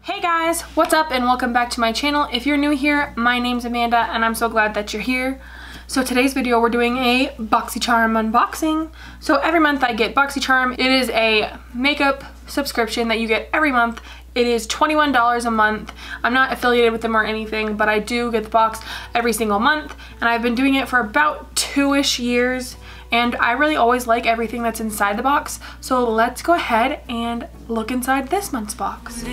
Hey guys, what's up and welcome back to my channel. If you're new here, my name's Amanda and I'm so glad that you're here. So today's video we're doing a Boxycharm unboxing. So every month I get Boxycharm. It is a makeup subscription that you get every month. It is $21 a month. I'm not affiliated with them or anything, but I do get the box every single month and I've been doing it for about 2-ish years. And I really always like everything that's inside the box. So let's go ahead and look inside this month's box.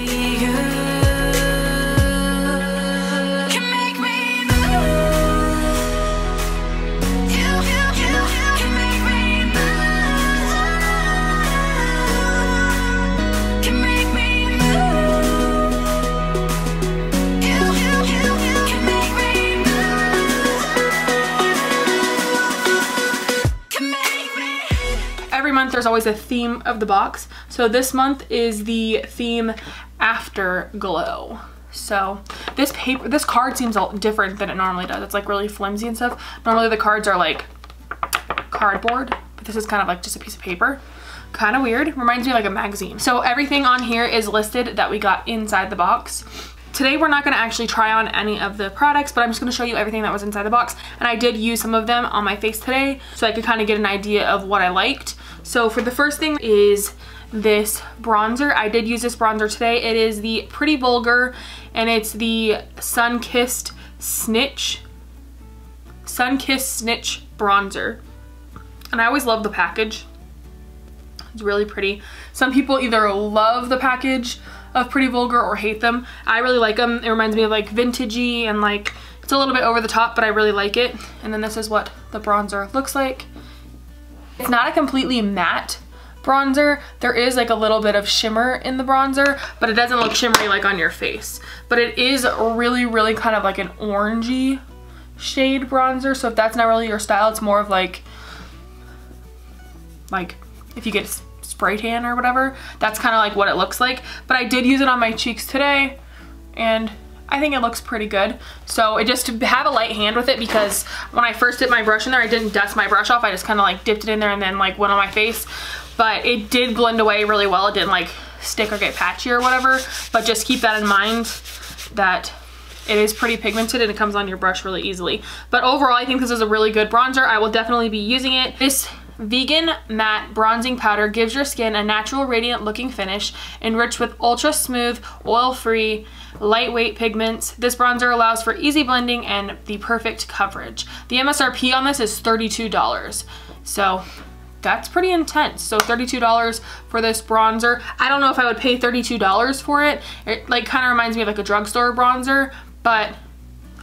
Every month there's always a theme of the box. So this month is the theme Afterglow. So this card seems different than it normally does. It's like really flimsy and stuff. Normally the cards are like cardboard, but this is kind of like just a piece of paper. Kind of weird. Reminds me of like a magazine. So everything on here is listed that we got inside the box. Today we're not going to actually try on any of the products, but I'm just going to show you everything that was inside the box. And I did use some of them on my face today so I could kind of get an idea of what I liked. So for the first thing is this bronzer. I did use this bronzer today. It is the Pretty Vulgar and it's the Sun-Kissed Snitch bronzer. And I always love the package. It's really pretty. Some people either love the package of Pretty Vulgar or hate them. I really like them. It reminds me of like vintagey and like it's a little bit over the top, but I really like it. And then this is what the bronzer looks like. It's not a completely matte bronzer. There is like a little bit of shimmer in the bronzer, but it doesn't look shimmery like on your face. But it is really kind of like an orangey shade bronzer. So if that's not really your style, it's more of like if you get spray tan or whatever, that's kind of like what it looks like. But I did use it on my cheeks today and I think it looks pretty good. So it just to have a light hand with it, because when I first dipped my brush in there, I didn't dust my brush off. I just kind of like dipped it in there and then like went on my face. But it did blend away really well. It didn't like stick or get patchy or whatever. But just keep that in mind that it is pretty pigmented and it comes on your brush really easily. But overall, I think this is a really good bronzer. I will definitely be using it. This vegan matte bronzing powder gives your skin a natural radiant looking finish enriched with ultra smooth, oil-free, lightweight pigments. This bronzer allows for easy blending and the perfect coverage. The MSRP on this is $32. So that's pretty intense. So $32 for this bronzer. I don't know if I would pay $32 for it. It like kind of reminds me of like a drugstore bronzer, but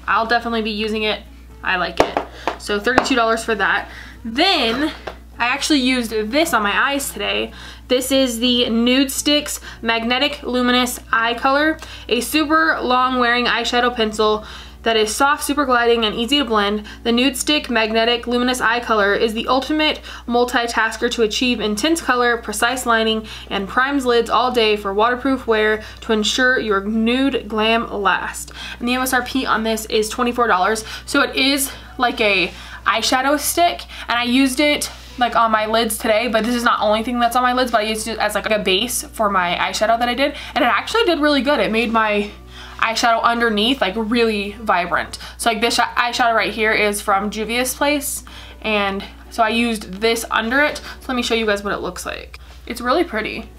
I'll definitely be using it. I like it. So $32 for that. Then I actually used this on my eyes today. This is the Nude Sticks Magnetic Luminous Eye Color, a super long wearing eyeshadow pencil that is soft, super gliding, and easy to blend. The Nude Stick Magnetic Luminous Eye Color is the ultimate multitasker to achieve intense color, precise lining, and primes lids all day for waterproof wear to ensure your nude glam lasts. And the MSRP on this is $24. So it is like a eyeshadow stick, and I used it like on my lids today, but this is not the only thing that's on my lids, but I used it as like a base for my eyeshadow that I did, and it actually did really good. It made my eyeshadow underneath like really vibrant. So like this eyeshadow right here is from Juvia's Place, and so I used this under it. So let me show you guys what it looks like. It's really pretty.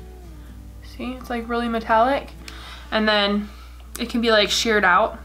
See, it's like really metallic, and then it can be like sheared out.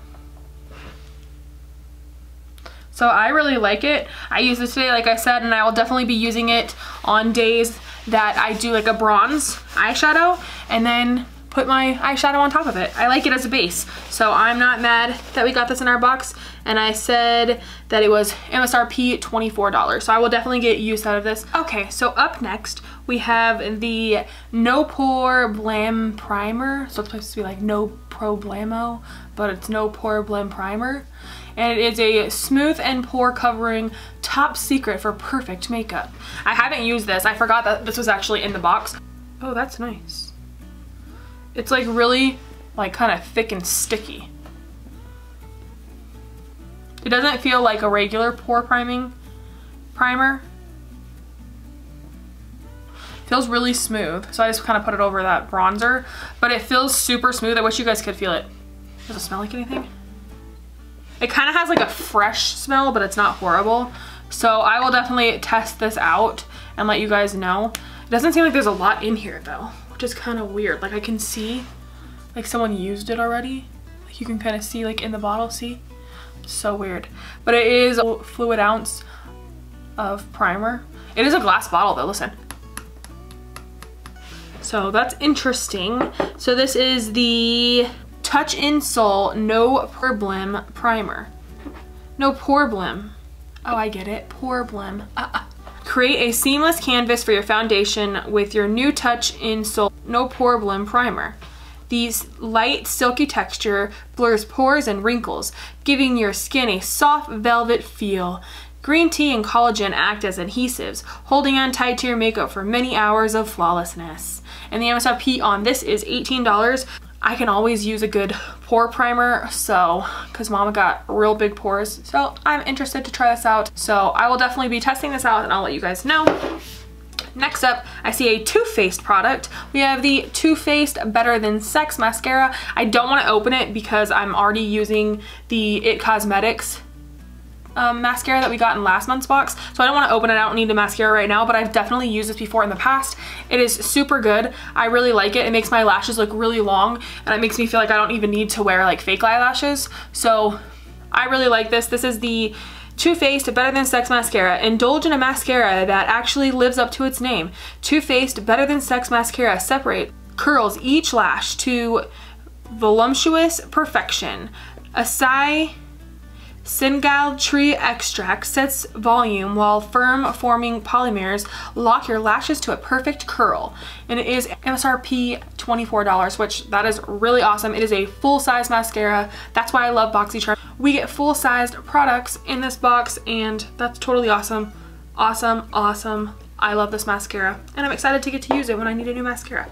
So I really like it. I use this today, like I said, and I will definitely be using it on days that I do like a bronze eyeshadow and then put my eyeshadow on top of it. I like it as a base. So I'm not mad that we got this in our box, and I said that it was MSRP $24. So I will definitely get use out of this. Okay, so up next we have the No Pore Blam Primer. So it's supposed to be like No Pro Blamo, but it's No Pore Blam Primer. And it is a smooth and pore covering top secret for perfect makeup. I haven't used this. I forgot that this was actually in the box. Oh, that's nice. It's like really like kind of thick and sticky. It doesn't feel like a regular pore priming primer. Feels really smooth. So I just kind of put it over that bronzer, but it feels super smooth. I wish you guys could feel it. Does it smell like anything? It kind of has like a fresh smell, but it's not horrible. So I will definitely test this out and let you guys know. It doesn't seem like there's a lot in here though, which is kind of weird. Like I can see like someone used it already. Like you can kind of see like in the bottle, see? So weird. But it is a fluid ounce of primer. It is a glass bottle though, listen. So that's interesting. So this is the Touch in Sol No Problem Primer. No problem. Oh, I get it. Problem. Create a seamless canvas for your foundation with your new Touch in Sol No Problem Primer. The light, silky texture blurs pores and wrinkles, giving your skin a soft velvet feel. Green tea and collagen act as adhesives, holding on tight to your makeup for many hours of flawlessness. And the MSRP on this is $18. I can always use a good pore primer, so, because Mama got real big pores, so I'm interested to try this out. So I will definitely be testing this out and I'll let you guys know. Next up, I see a Too Faced product. We have the Too Faced Better Than Sex mascara. I don't want to open it because I'm already using the It Cosmetics mascara that we got in last month's box, so I don't want to open it. I don't need the mascara right now, but I've definitely used this before in the past. It is super good. I really like it. It makes my lashes look really long, and it makes me feel like I don't even need to wear like fake eyelashes. So I really like this. This is the Too Faced Better Than Sex mascara. Indulge in a mascara that actually lives up to its name. Too Faced Better Than Sex mascara separate curls each lash to voluptuous perfection. Acai Singal tree extract sets volume while firm forming polymers lock your lashes to a perfect curl. And it is MSRP $24, which that is really awesome. It is a full-size mascara. That's why I love Boxycharm. We get full-sized products in this box, and that's totally awesome. Awesome, awesome. I love this mascara, and I'm excited to get to use it when I need a new mascara.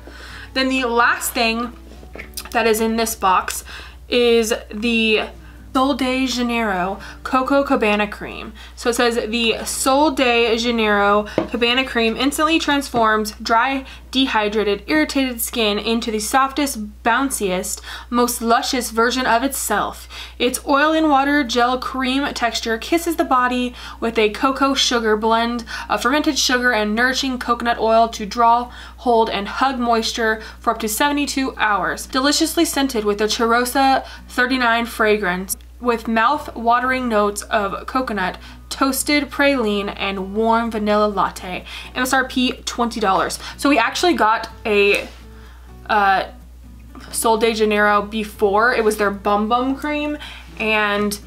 Then the last thing that is in this box is the Sol de Janeiro Coco Cabana Cream. So it says the Sol de Janeiro Cabana Cream instantly transforms dry, dehydrated, irritated skin into the softest, bounciest, most luscious version of itself. Its oil and water gel cream texture kisses the body with a cocoa sugar blend of fermented sugar and nourishing coconut oil to draw, hold, and hug moisture for up to 72 hours. Deliciously scented with a Cheirosa 39 fragrance with mouth-watering notes of coconut, toasted praline, and warm vanilla latte. MSRP $20. So we actually got a Sol de Janeiro before. It was their Bum Bum cream, and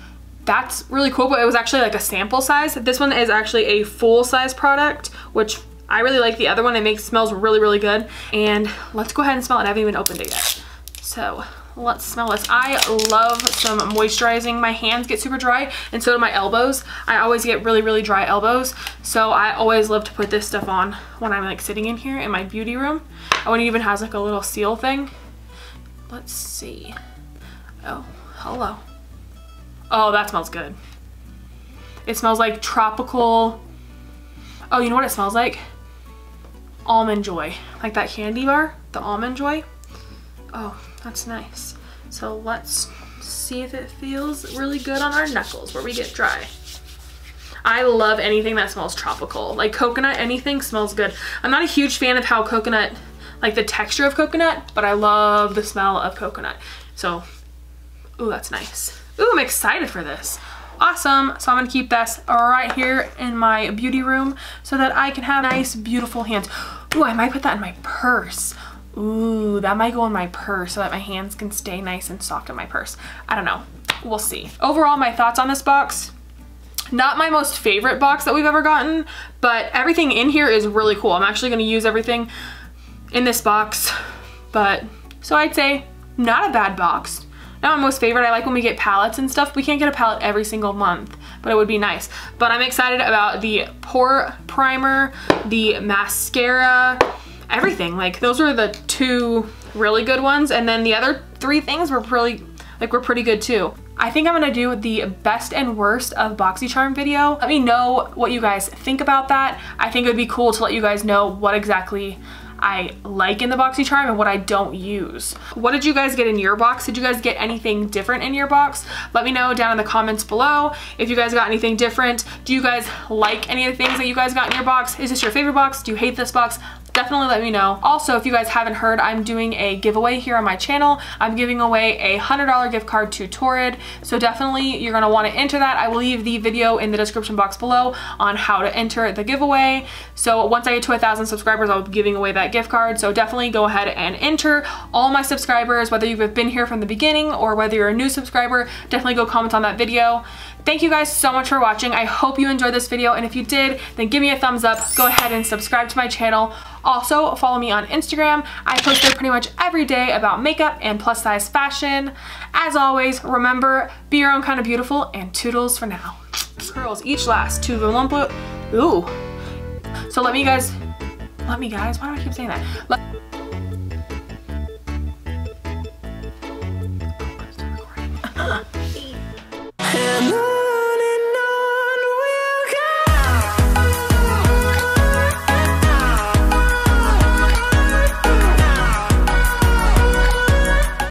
that's really cool, but it was actually like a sample size. This one is actually a full-size product, which I really like. The other one, it smells really, really good. And let's go ahead and smell it. I haven't even opened it yet. So let's smell this. I love some moisturizing. My hands get super dry, and so do my elbows. I always get really, really dry elbows. So I always love to put this stuff on when I'm like sitting in here in my beauty room. Oh, and it even has like a little seal thing. Let's see. Oh, hello. Oh, that smells good. It smells like tropical. Oh, you know what it smells like? Almond Joy. Like that candy bar, the Almond Joy. Oh, that's nice. So let's see if it feels really good on our knuckles where we get dry. I love anything that smells tropical. Like coconut, anything smells good. I'm not a huge fan of how coconut, like the texture of coconut, but I love the smell of coconut. So, ooh, that's nice. Ooh, I'm excited for this. Awesome. So I'm gonna keep this right here in my beauty room so that I can have nice, beautiful hands. Ooh, I might put that in my purse. Ooh, that might go in my purse so that my hands can stay nice and soft in my purse. I don't know. We'll see. Overall, my thoughts on this box. Not my most favorite box that we've ever gotten, but everything in here is really cool. I'm actually gonna use everything in this box, but so I'd say not a bad box. Not my most favorite. I like when we get palettes and stuff. We can't get a palette every single month, but it would be nice. But I'm excited about the pore primer, the mascara, everything. Like those are the two really good ones, and then the other three things were pretty good too. I think I'm gonna do the best and worst of Boxycharm video. Let me know what you guys think about that. I think it would be cool to let you guys know what exactly I like in the Boxycharm and what I don't use. What did you guys get in your box? Did you guys get anything different in your box? Let me know down in the comments below if you guys got anything different. Do you guys like any of the things that you guys got in your box? Is this your favorite box? Do you hate this box? Definitely let me know. Also, if you guys haven't heard, I'm doing a giveaway here on my channel. I'm giving away a $100 gift card to Torrid, so definitely you're gonna wanna enter that. I will leave the video in the description box below on how to enter the giveaway. So once I get to 1,000 subscribers, I'll be giving away that gift card, so definitely go ahead and enter. All my subscribers, whether you've been here from the beginning or whether you're a new subscriber, definitely go comment on that video. Thank you guys so much for watching. I hope you enjoyed this video, and if you did, then give me a thumbs up. Go ahead and subscribe to my channel. Also, follow me on Instagram. I post there pretty much every day about makeup and plus size fashion. As always, remember, be your own kind of beautiful, and toodles for now. Curls each last to the lump. Ooh. So let me guys, why do I keep saying that?